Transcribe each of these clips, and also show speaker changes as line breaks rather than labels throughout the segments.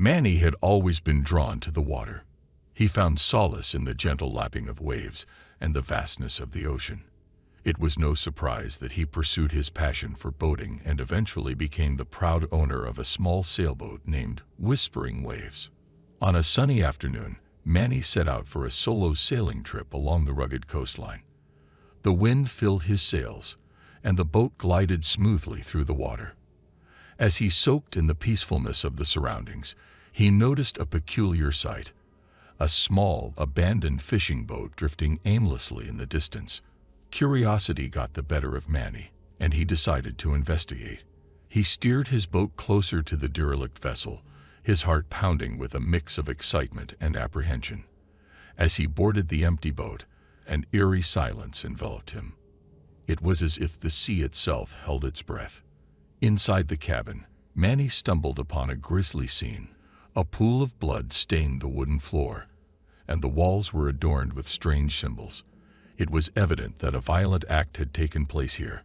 Manny had always been drawn to the water. He found solace in the gentle lapping of waves and the vastness of the ocean. It was no surprise that he pursued his passion for boating and eventually became the proud owner of a small sailboat named Whispering Waves. On a sunny afternoon, Manny set out for a solo sailing trip along the rugged coastline. The wind filled his sails, and the boat glided smoothly through the water. As he soaked in the peacefulness of the surroundings, he noticed a peculiar sight: a small, abandoned fishing boat drifting aimlessly in the distance. Curiosity got the better of Manny, and he decided to investigate. He steered his boat closer to the derelict vessel, his heart pounding with a mix of excitement and apprehension. As he boarded the empty boat, an eerie silence enveloped him. It was as if the sea itself held its breath. Inside the cabin, Manny stumbled upon a grisly scene. A pool of blood stained the wooden floor, and the walls were adorned with strange symbols. It was evident that a violent act had taken place here.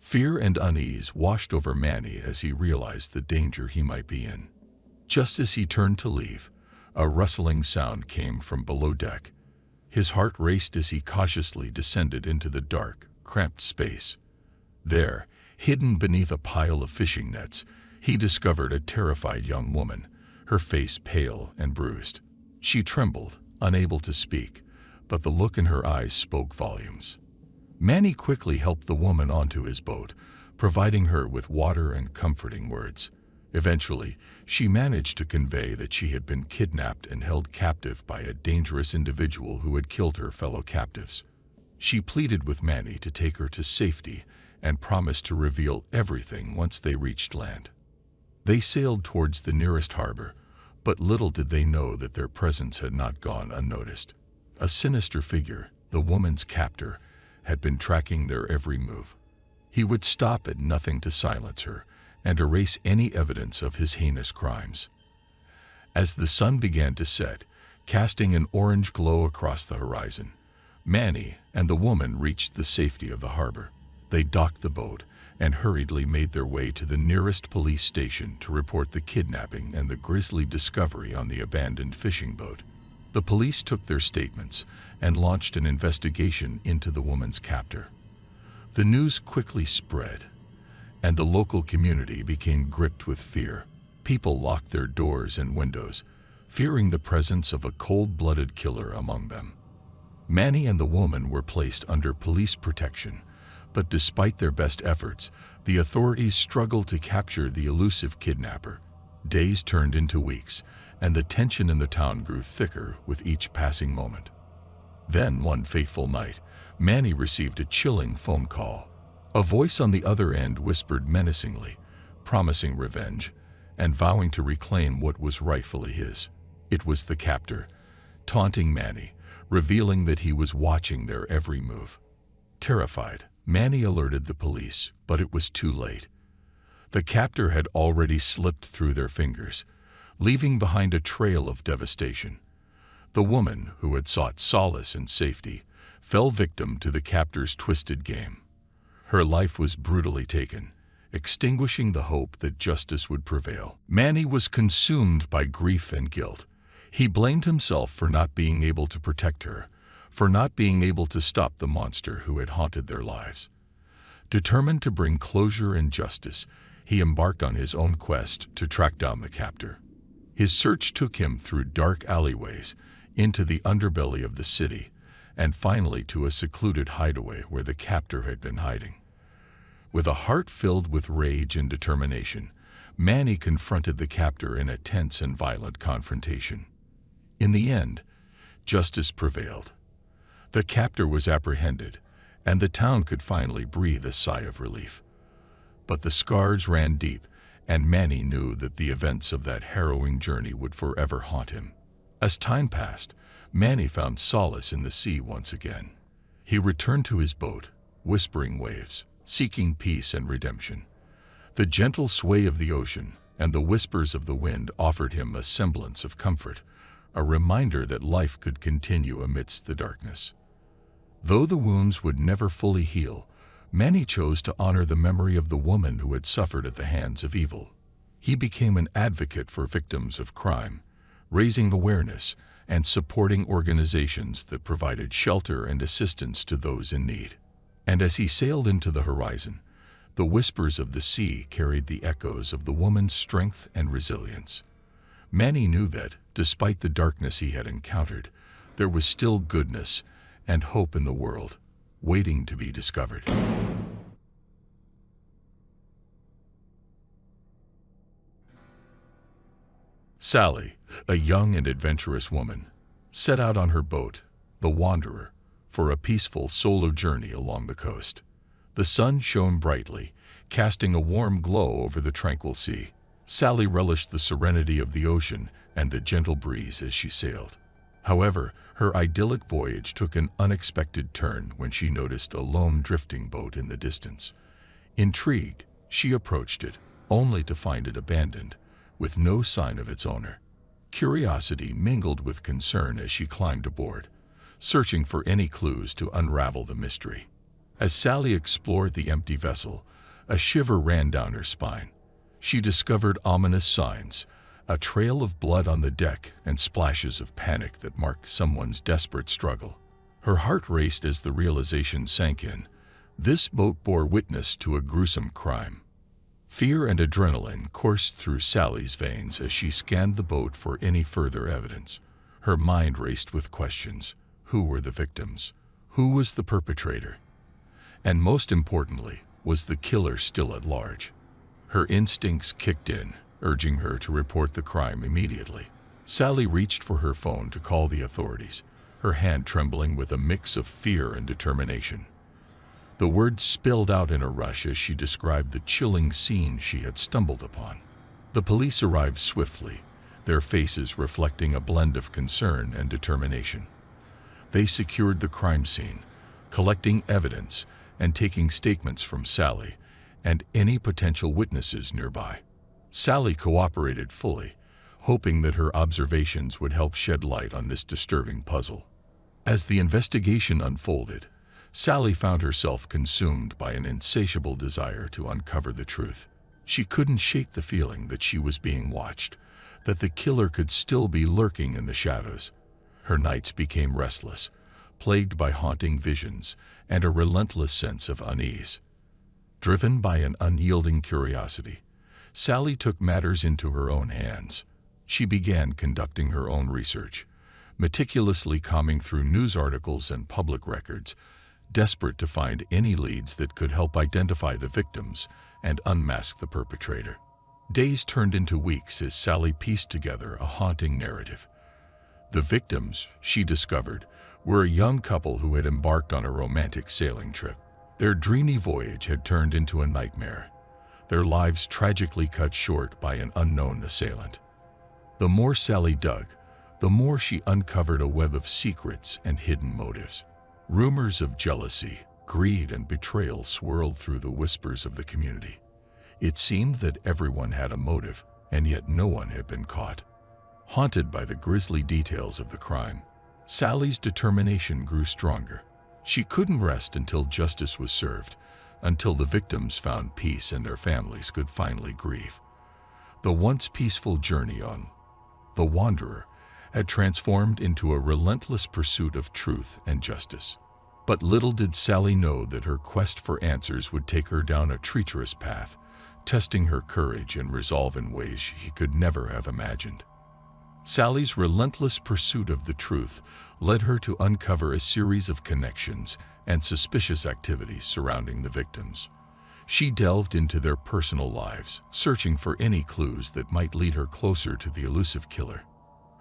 Fear and unease washed over Manny as he realized the danger he might be in. Just as he turned to leave, a rustling sound came from below deck. His heart raced as he cautiously descended into the dark, cramped space. There, hidden beneath a pile of fishing nets, he discovered a terrified young woman, her face pale and bruised. She trembled, unable to speak, but the look in her eyes spoke volumes. Manny quickly helped the woman onto his boat, providing her with water and comforting words. Eventually, she managed to convey that she had been kidnapped and held captive by a dangerous individual who had killed her fellow captives. She pleaded with Manny to take her to safety and promised to reveal everything once they reached land. They sailed towards the nearest harbor, but little did they know that their presence had not gone unnoticed. A sinister figure, the woman's captor, had been tracking their every move. He would stop at nothing to silence her and erase any evidence of his heinous crimes. As the sun began to set, casting an orange glow across the horizon, Manny and the woman reached the safety of the harbor. They docked the boat and hurriedly made their way to the nearest police station to report the kidnapping and the grisly discovery on the abandoned fishing boat. The police took their statements and launched an investigation into the woman's captor. The news quickly spread, and the local community became gripped with fear. People locked their doors and windows, fearing the presence of a cold-blooded killer among them. Manny and the woman were placed under police protection, but despite their best efforts, the authorities struggled to capture the elusive kidnapper. Days turned into weeks, and the tension in the town grew thicker with each passing moment. Then, one fateful night, Manny received a chilling phone call. A voice on the other end whispered menacingly, promising revenge and vowing to reclaim what was rightfully his. It was the captor, taunting Manny, revealing that he was watching their every move. Terrified, Manny alerted the police, but it was too late. The captor had already slipped through their fingers, leaving behind a trail of devastation. The woman, who had sought solace and safety, fell victim to the captor's twisted game. Her life was brutally taken, extinguishing the hope that justice would prevail. Manny was consumed by grief and guilt. He blamed himself for not being able to protect her, for not being able to stop the monster who had haunted their lives. Determined to bring closure and justice, he embarked on his own quest to track down the captor. His search took him through dark alleyways, into the underbelly of the city, and finally to a secluded hideaway where the captor had been hiding. With a heart filled with rage and determination, Manny confronted the captor in a tense and violent confrontation. In the end, justice prevailed. The captor was apprehended, and the town could finally breathe a sigh of relief. But the scars ran deep, and Manny knew that the events of that harrowing journey would forever haunt him. As time passed, Manny found solace in the sea once again. He returned to his boat, Whispering Waves, seeking peace and redemption. The gentle sway of the ocean and the whispers of the wind offered him a semblance of comfort, a reminder that life could continue amidst the darkness. Though the wounds would never fully heal, Manny chose to honor the memory of the woman who had suffered at the hands of evil. He became an advocate for victims of crime, raising awareness and supporting organizations that provided shelter and assistance to those in need. And as he sailed into the horizon, the whispers of the sea carried the echoes of the woman's strength and resilience. Manny knew that, despite the darkness he had encountered, there was still goodness and hope in the world, waiting to be discovered. Sally, a young and adventurous woman, set out on her boat, the Wanderer, for a peaceful solo journey along the coast. The sun shone brightly, casting a warm glow over the tranquil sea. Sally relished the serenity of the ocean and the gentle breeze as she sailed. However, her idyllic voyage took an unexpected turn when she noticed a lone drifting boat in the distance. Intrigued, she approached it, only to find it abandoned, with no sign of its owner. Curiosity mingled with concern as she climbed aboard, searching for any clues to unravel the mystery. As Sally explored the empty vessel, a shiver ran down her spine. She discovered ominous signs, a trail of blood on the deck and splashes of panic that marked someone's desperate struggle. Her heart raced as the realization sank in. This boat bore witness to a gruesome crime. Fear and adrenaline coursed through Sally's veins as she scanned the boat for any further evidence. Her mind raced with questions. Who were the victims? Who was the perpetrator? And most importantly, was the killer still at large? Her instincts kicked in, urging her to report the crime immediately. Sally reached for her phone to call the authorities, her hand trembling with a mix of fear and determination. The words spilled out in a rush as she described the chilling scene she had stumbled upon. The police arrived swiftly, their faces reflecting a blend of concern and determination. They secured the crime scene, collecting evidence and taking statements from Sally and any potential witnesses nearby. Sally cooperated fully, hoping that her observations would help shed light on this disturbing puzzle. As the investigation unfolded, Sally found herself consumed by an insatiable desire to uncover the truth. She couldn't shake the feeling that she was being watched, that the killer could still be lurking in the shadows. Her nights became restless, plagued by haunting visions and a relentless sense of unease. Driven by an unyielding curiosity, Sally took matters into her own hands. She began conducting her own research, meticulously combing through news articles and public records, desperate to find any leads that could help identify the victims and unmask the perpetrator. Days turned into weeks as Sally pieced together a haunting narrative. The victims, she discovered, were a young couple who had embarked on a romantic sailing trip. Their dreamy voyage had turned into a nightmare, their lives tragically cut short by an unknown assailant. The more Sally dug, the more she uncovered a web of secrets and hidden motives. Rumors of jealousy, greed, and betrayal swirled through the whispers of the community. It seemed that everyone had a motive, and yet no one had been caught. Haunted by the grisly details of the crime, Sally's determination grew stronger. She couldn't rest until justice was served, until the victims found peace and their families could finally grieve. The once peaceful journey on the Wanderer had transformed into a relentless pursuit of truth and justice. But little did Sally know that her quest for answers would take her down a treacherous path, testing her courage and resolve in ways she could never have imagined. Sally's relentless pursuit of the truth led her to uncover a series of connections and suspicious activities surrounding the victims. She delved into their personal lives, searching for any clues that might lead her closer to the elusive killer.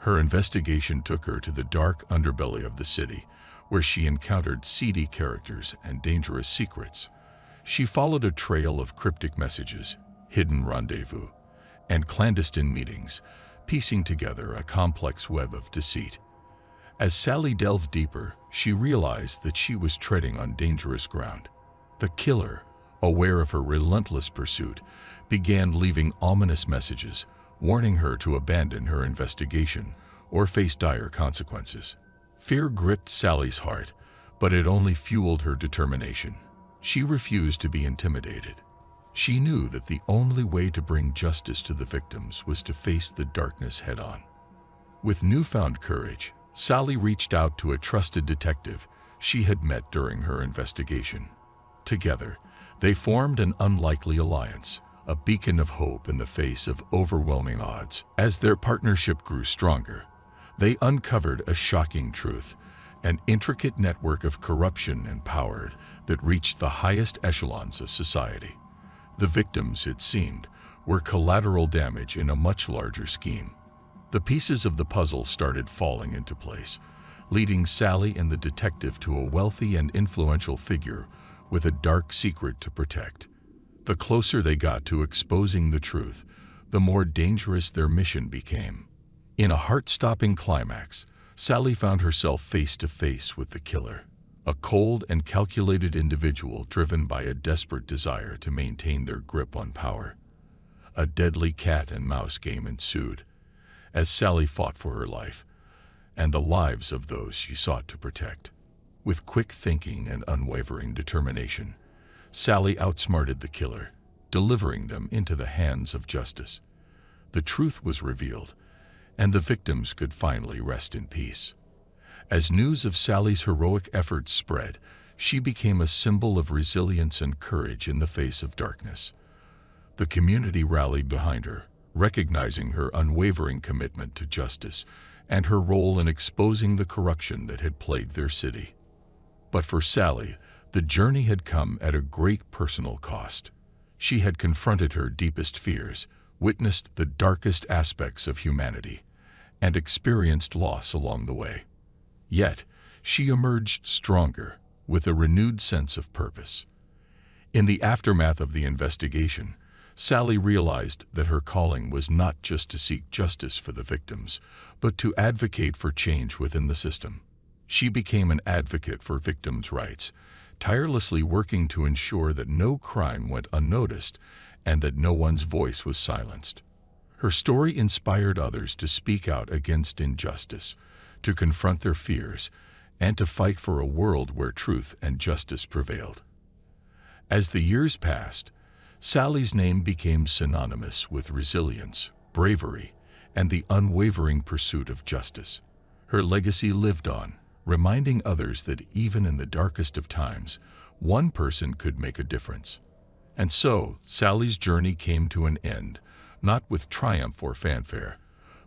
Her investigation took her to the dark underbelly of the city, where she encountered seedy characters and dangerous secrets. She followed a trail of cryptic messages, hidden rendezvous, and clandestine meetings, piecing together a complex web of deceit. As Sally delved deeper, she realized that she was treading on dangerous ground. The killer, aware of her relentless pursuit, began leaving ominous messages, warning her to abandon her investigation or face dire consequences. Fear gripped Sally's heart, but it only fueled her determination. She refused to be intimidated. She knew that the only way to bring justice to the victims was to face the darkness head-on. With newfound courage, Sally reached out to a trusted detective she had met during her investigation. Together, they formed an unlikely alliance, a beacon of hope in the face of overwhelming odds. As their partnership grew stronger, they uncovered a shocking truth, an intricate network of corruption and power that reached the highest echelons of society. The victims, it seemed, were collateral damage in a much larger scheme. The pieces of the puzzle started falling into place, leading Sally and the detective to a wealthy and influential figure with a dark secret to protect. The closer they got to exposing the truth, the more dangerous their mission became. In a heart-stopping climax, Sally found herself face to face with the killer, a cold and calculated individual driven by a desperate desire to maintain their grip on power. A deadly cat-and-mouse game ensued, as Sally fought for her life and the lives of those she sought to protect. With quick thinking and unwavering determination, Sally outsmarted the killer, delivering them into the hands of justice. The truth was revealed, and the victims could finally rest in peace. As news of Sally's heroic efforts spread, she became a symbol of resilience and courage in the face of darkness. The community rallied behind her, recognizing her unwavering commitment to justice and her role in exposing the corruption that had plagued their city. But for Sally, the journey had come at a great personal cost. She had confronted her deepest fears, witnessed the darkest aspects of humanity, and experienced loss along the way. Yet, she emerged stronger, with a renewed sense of purpose. In the aftermath of the investigation, Sally realized that her calling was not just to seek justice for the victims, but to advocate for change within the system. She became an advocate for victims' rights, tirelessly working to ensure that no crime went unnoticed and that no one's voice was silenced. Her story inspired others to speak out against injustice, to confront their fears, and to fight for a world where truth and justice prevailed. As the years passed, Sally's name became synonymous with resilience, bravery, and the unwavering pursuit of justice. Her legacy lived on, reminding others that even in the darkest of times, one person could make a difference. And so, Sally's journey came to an end, not with triumph or fanfare,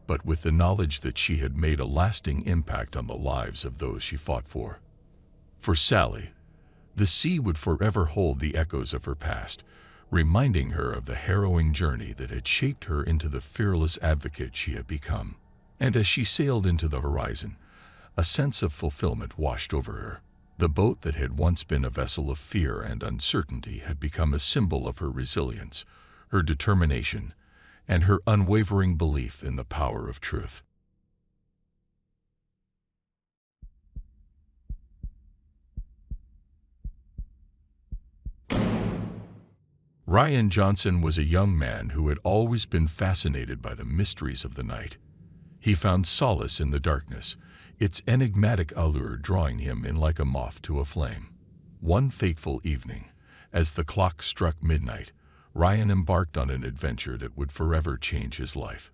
but with the knowledge that she had made a lasting impact on the lives of those she fought for. For Sally, the sea would forever hold the echoes of her past, reminding her of the harrowing journey that had shaped her into the fearless advocate she had become. And as she sailed into the horizon, a sense of fulfillment washed over her. The boat that had once been a vessel of fear and uncertainty had become a symbol of her resilience, her determination, and her unwavering belief in the power of truth. Ryan Johnson was a young man who had always been fascinated by the mysteries of the night. He found solace in the darkness, its enigmatic allure drawing him in like a moth to a flame. One fateful evening, as the clock struck midnight, Ryan embarked on an adventure that would forever change his life.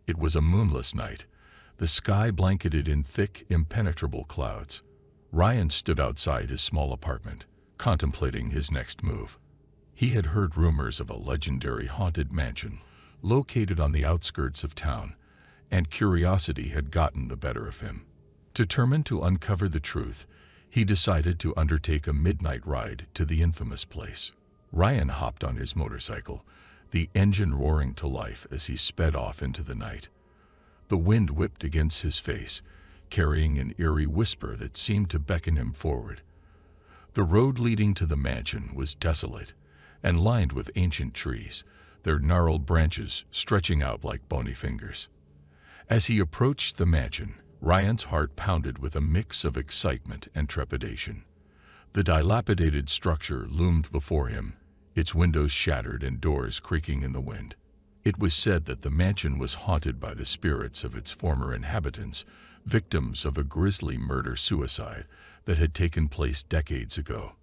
It was a moonless night, the sky blanketed in thick, impenetrable clouds. Ryan stood outside his small apartment, contemplating his next move. He had heard rumors of a legendary haunted mansion located on the outskirts of town, and curiosity had gotten the better of him. Determined to uncover the truth, he decided to undertake a midnight ride to the infamous place. Ryan hopped on his motorcycle, the engine roaring to life as he sped off into the night. The wind whipped against his face, carrying an eerie whisper that seemed to beckon him forward. The road leading to the mansion was desolate and lined with ancient trees, their gnarled branches stretching out like bony fingers. As he approached the mansion, Ryan's heart pounded with a mix of excitement and trepidation. The dilapidated structure loomed before him, its windows shattered and doors creaking in the wind. It was said that the mansion was haunted by the spirits of its former inhabitants, victims of a grisly murder-suicide that had taken place decades ago.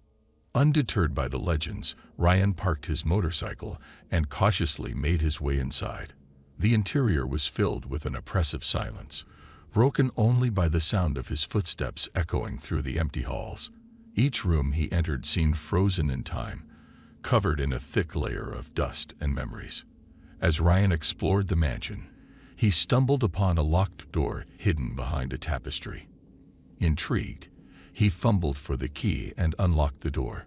Undeterred by the legends, Ryan parked his motorcycle and cautiously made his way inside. The interior was filled with an oppressive silence, broken only by the sound of his footsteps echoing through the empty halls. Each room he entered seemed frozen in time, covered in a thick layer of dust and memories. As Ryan explored the mansion, he stumbled upon a locked door hidden behind a tapestry. Intrigued, he fumbled for the key and unlocked the door.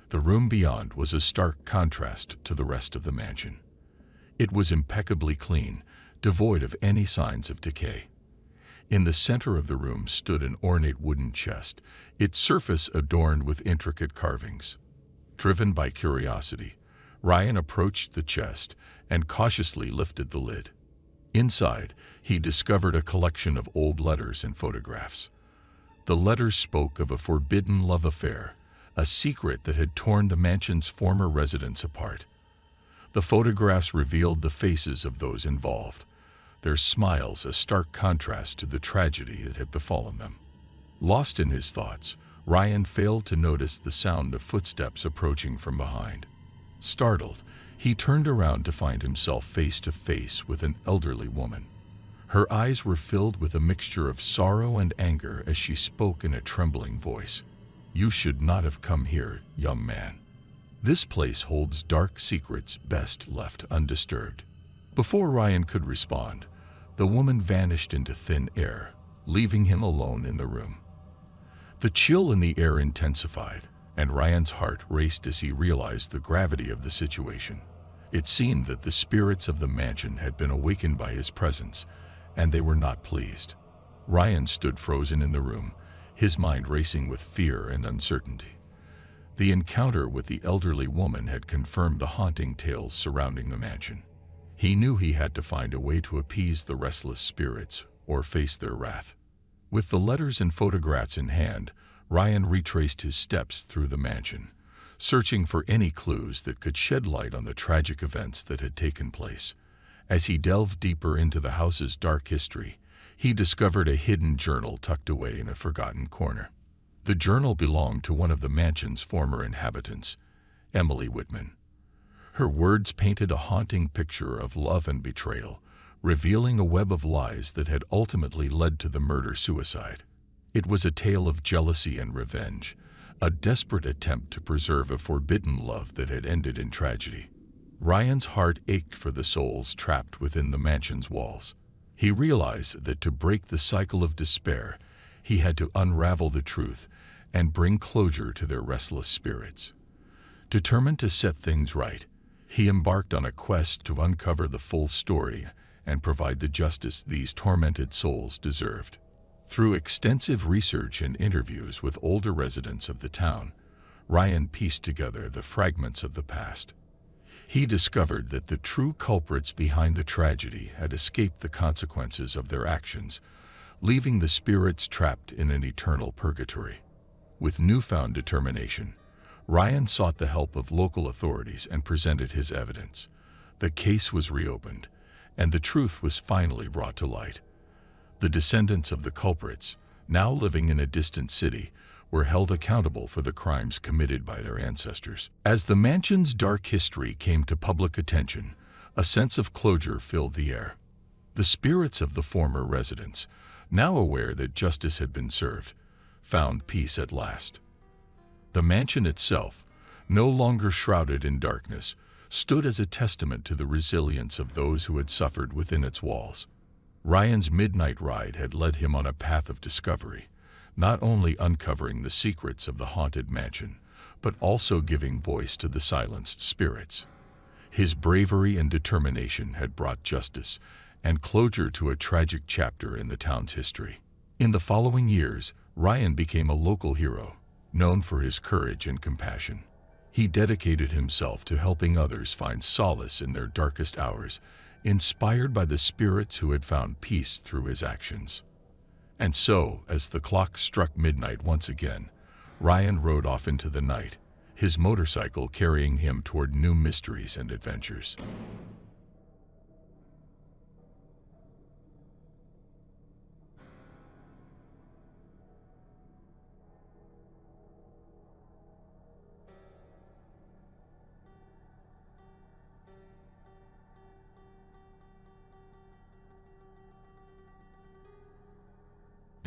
The room beyond was a stark contrast to the rest of the mansion. It was impeccably clean, devoid of any signs of decay. In the center of the room stood an ornate wooden chest, its surface adorned with intricate carvings. Driven by curiosity, Ryan approached the chest and cautiously lifted the lid. Inside, he discovered a collection of old letters and photographs. The letters spoke of a forbidden love affair, a secret that had torn the mansion's former residents apart. The photographs revealed the faces of those involved, their smiles a stark contrast to the tragedy that had befallen them. Lost in his thoughts, Ryan failed to notice the sound of footsteps approaching from behind. Startled, he turned around to find himself face to face with an elderly woman. Her eyes were filled with a mixture of sorrow and anger as she spoke in a trembling voice. "You should not have come here, young man. This place holds dark secrets best left undisturbed." Before Ryan could respond, the woman vanished into thin air, leaving him alone in the room. The chill in the air intensified, and Ryan's heart raced as he realized the gravity of the situation. It seemed that the spirits of the mansion had been awakened by his presence, and they were not pleased. Ryan stood frozen in the room, his mind racing with fear and uncertainty. The encounter with the elderly woman had confirmed the haunting tales surrounding the mansion. He knew he had to find a way to appease the restless spirits or face their wrath. With the letters and photographs in hand, Ryan retraced his steps through the mansion, searching for any clues that could shed light on the tragic events that had taken place. As he delved deeper into the house's dark history, he discovered a hidden journal tucked away in a forgotten corner. The journal belonged to one of the mansion's former inhabitants, Emily Whitman. Her words painted a haunting picture of love and betrayal, revealing a web of lies that had ultimately led to the murder-suicide. It was a tale of jealousy and revenge, a desperate attempt to preserve a forbidden love that had ended in tragedy. Ryan's heart ached for the souls trapped within the mansion's walls. He realized that to break the cycle of despair, he had to unravel the truth and bring closure to their restless spirits. Determined to set things right, he embarked on a quest to uncover the full story and provide the justice these tormented souls deserved. Through extensive research and interviews with older residents of the town, Ryan pieced together the fragments of the past. He discovered that the true culprits behind the tragedy had escaped the consequences of their actions, leaving the spirits trapped in an eternal purgatory. With newfound determination, Ryan sought the help of local authorities and presented his evidence. The case was reopened, and the truth was finally brought to light. The descendants of the culprits, now living in a distant city, were held accountable for the crimes committed by their ancestors. As the mansion's dark history came to public attention, a sense of closure filled the air. The spirits of the former residents, now aware that justice had been served, found peace at last. The mansion itself, no longer shrouded in darkness, stood as a testament to the resilience of those who had suffered within its walls. Ryan's midnight ride had led him on a path of discovery, not only uncovering the secrets of the haunted mansion, but also giving voice to the silenced spirits. His bravery and determination had brought justice and closure to a tragic chapter in the town's history. In the following years, Ryan became a local hero, known for his courage and compassion. He dedicated himself to helping others find solace in their darkest hours, inspired by the spirits who had found peace through his actions. And so, as the clock struck midnight once again, Ryan rode off into the night, his motorcycle carrying him toward new mysteries and adventures.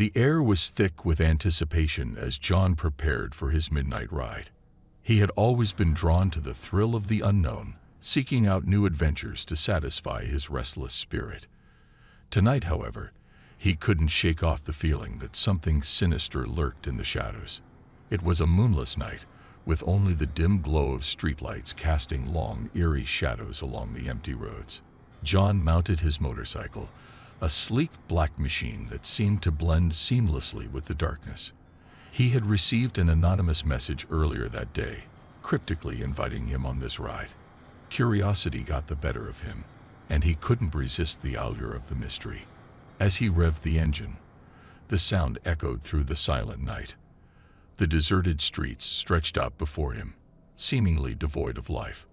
The air was thick with anticipation as John prepared for his midnight ride. He had always been drawn to the thrill of the unknown, seeking out new adventures to satisfy his restless spirit. Tonight, however, he couldn't shake off the feeling that something sinister lurked in the shadows. It was a moonless night, with only the dim glow of streetlights casting long, eerie shadows along the empty roads. John mounted his motorcycle, a sleek black machine that seemed to blend seamlessly with the darkness. He had received an anonymous message earlier that day, cryptically inviting him on this ride. Curiosity got the better of him, and he couldn't resist the allure of the mystery. As he revved the engine, the sound echoed through the silent night. The deserted streets stretched out before him, seemingly devoid of life.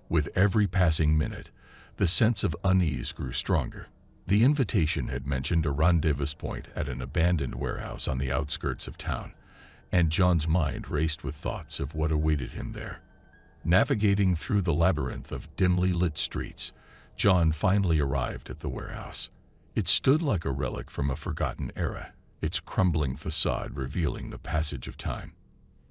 With every passing minute, the sense of unease grew stronger. The invitation had mentioned a rendezvous point at an abandoned warehouse on the outskirts of town, and John's mind raced with thoughts of what awaited him there. Navigating through the labyrinth of dimly lit streets, John finally arrived at the warehouse. It stood like a relic from a forgotten era, its crumbling facade revealing the passage of time.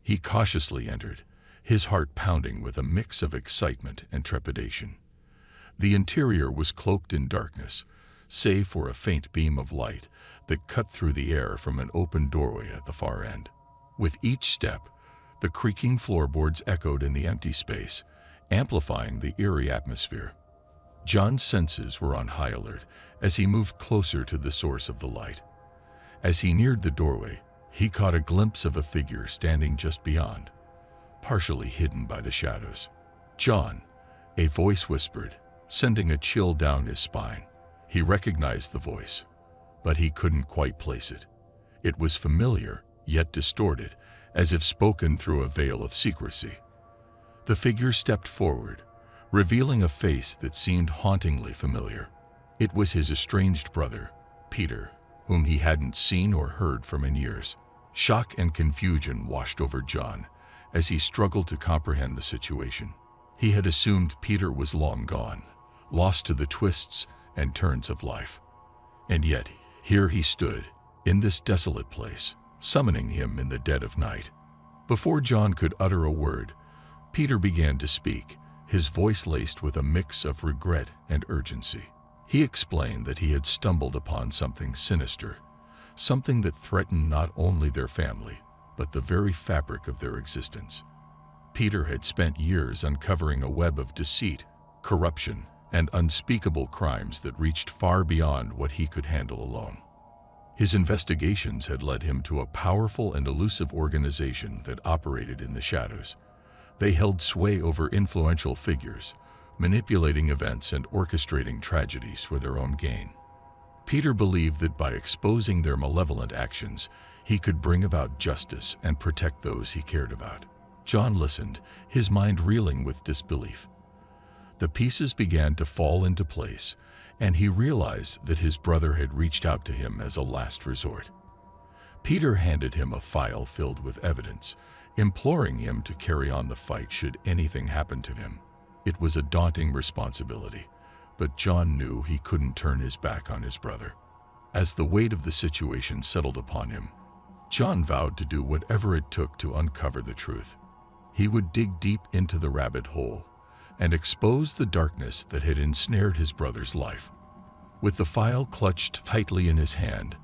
He cautiously entered, his heart pounding with a mix of excitement and trepidation. The interior was cloaked in darkness, save for a faint beam of light that cut through the air from an open doorway at the far end. With each step, the creaking floorboards echoed in the empty space, amplifying the eerie atmosphere. John's senses were on high alert as he moved closer to the source of the light. As he neared the doorway, he caught a glimpse of a figure standing just beyond, partially hidden by the shadows. "John," a voice whispered, sending a chill down his spine. He recognized the voice, but he couldn't quite place it. It was familiar, yet distorted, as if spoken through a veil of secrecy. The figure stepped forward, revealing a face that seemed hauntingly familiar. It was his estranged brother, Peter, whom he hadn't seen or heard from in years. Shock and confusion washed over John as he struggled to comprehend the situation. He had assumed Peter was long gone, lost to the twists and turns of life. And yet, here he stood, in this desolate place, summoning him in the dead of night. Before John could utter a word, Peter began to speak, his voice laced with a mix of regret and urgency. He explained that he had stumbled upon something sinister, something that threatened not only their family, but the very fabric of their existence. Peter had spent years uncovering a web of deceit, corruption, and unspeakable crimes that reached far beyond what he could handle alone. His investigations had led him to a powerful and elusive organization that operated in the shadows. They held sway over influential figures, manipulating events and orchestrating tragedies for their own gain. Peter believed that by exposing their malevolent actions, he could bring about justice and protect those he cared about. John listened, his mind reeling with disbelief. The pieces began to fall into place, and he realized that his brother had reached out to him as a last resort. Peter handed him a file filled with evidence, imploring him to carry on the fight should anything happen to him. It was a daunting responsibility, but John knew he couldn't turn his back on his brother. As the weight of the situation settled upon him, John vowed to do whatever it took to uncover the truth. He would dig deep into the rabbit hole and expose the darkness that had ensnared his brother's life. With the file clutched tightly in his hand,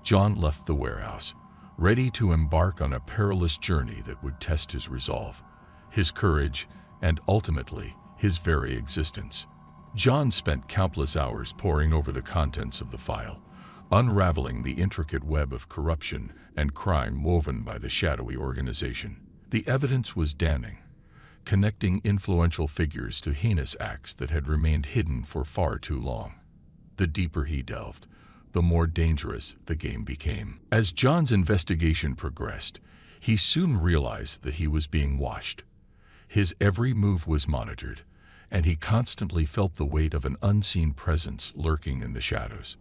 John left the warehouse, ready to embark on a perilous journey that would test his resolve, his courage, and ultimately, his very existence. John spent countless hours poring over the contents of the file, unraveling the intricate web of corruption and crime woven by the shadowy organization. The evidence was damning, connecting influential figures to heinous acts that had remained hidden for far too long. The deeper he delved, the more dangerous the game became. As John's investigation progressed, he soon realized that he was being watched. His every move was monitored, and he constantly felt the weight of an unseen presence lurking in the shadows.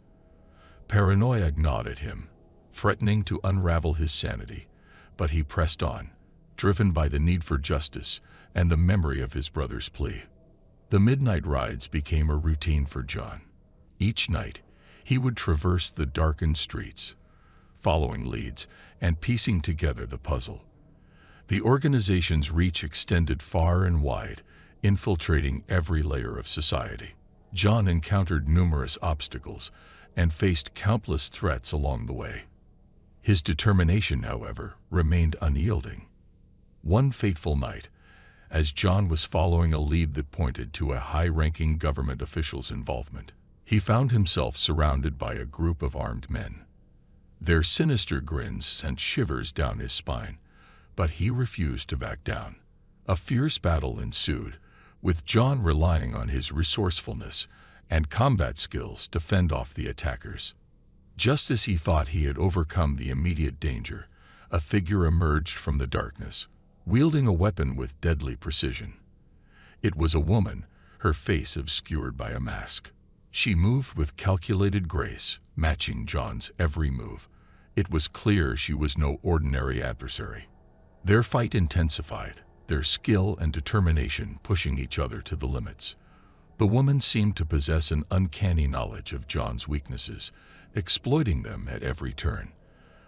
Paranoia gnawed at him, threatening to unravel his sanity, but he pressed on, driven by the need for justice and the memory of his brother's plea. The midnight rides became a routine for John. Each night, he would traverse the darkened streets, following leads, and piecing together the puzzle. The organization's reach extended far and wide, infiltrating every layer of society. John encountered numerous obstacles and faced countless threats along the way. His determination, however, remained unyielding. One fateful night, as John was following a lead that pointed to a high-ranking government official's involvement, he found himself surrounded by a group of armed men. Their sinister grins sent shivers down his spine, but he refused to back down. A fierce battle ensued, with John relying on his resourcefulness and combat skills to fend off the attackers. Just as he thought he had overcome the immediate danger, a figure emerged from the darkness, wielding a weapon with deadly precision. It was a woman, her face obscured by a mask. She moved with calculated grace, matching John's every move. It was clear she was no ordinary adversary. Their fight intensified, their skill and determination pushing each other to the limits. The woman seemed to possess an uncanny knowledge of John's weaknesses, exploiting them at every turn.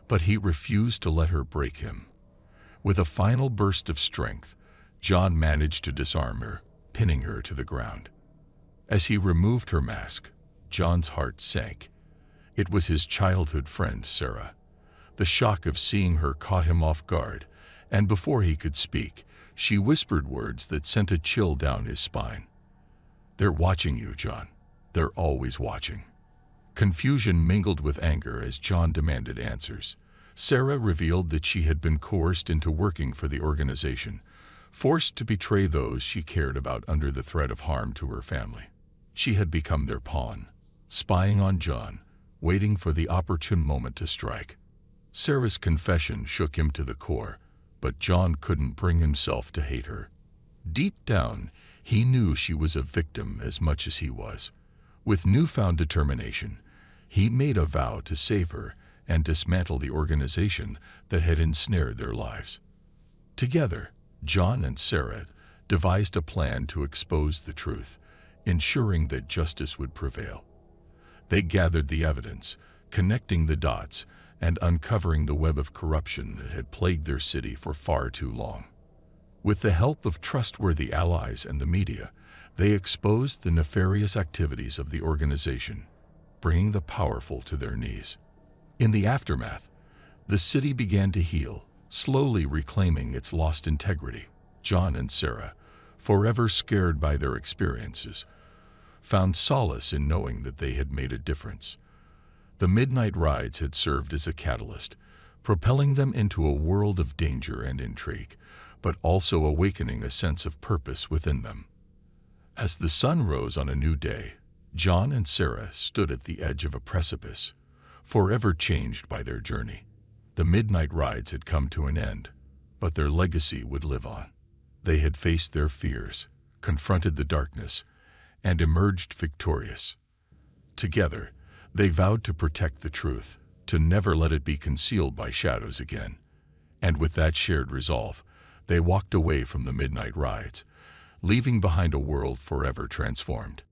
But he refused to let her break him. With a final burst of strength, John managed to disarm her, pinning her to the ground. As he removed her mask, John's heart sank. It was his childhood friend, Sarah. The shock of seeing her caught him off guard, and before he could speak, she whispered words that sent a chill down his spine. "They're watching you, John. They're always watching." Confusion mingled with anger as John demanded answers. Sarah revealed that she had been coerced into working for the organization, forced to betray those she cared about under the threat of harm to her family. She had become their pawn, spying on John, waiting for the opportune moment to strike. Sarah's confession shook him to the core, but John couldn't bring himself to hate her. Deep down, he knew she was a victim as much as he was. With newfound determination, he made a vow to save her and dismantle the organization that had ensnared their lives. Together, John and Sarah devised a plan to expose the truth, ensuring that justice would prevail. They gathered the evidence, connecting the dots and uncovering the web of corruption that had plagued their city for far too long. With the help of trustworthy allies and the media, they exposed the nefarious activities of the organization, bringing the powerful to their knees. In the aftermath, the city began to heal, slowly reclaiming its lost integrity. John and Sarah, forever scared by their experiences, found solace in knowing that they had made a difference. The midnight rides had served as a catalyst, propelling them into a world of danger and intrigue, but also awakening a sense of purpose within them. As the sun rose on a new day, John and Sarah stood at the edge of a precipice, forever changed by their journey. The midnight rides had come to an end, but their legacy would live on. They had faced their fears, confronted the darkness, and emerged victorious. Together, they vowed to protect the truth, to never let it be concealed by shadows again. And with that shared resolve, they walked away from the midnight rides, leaving behind a world forever transformed.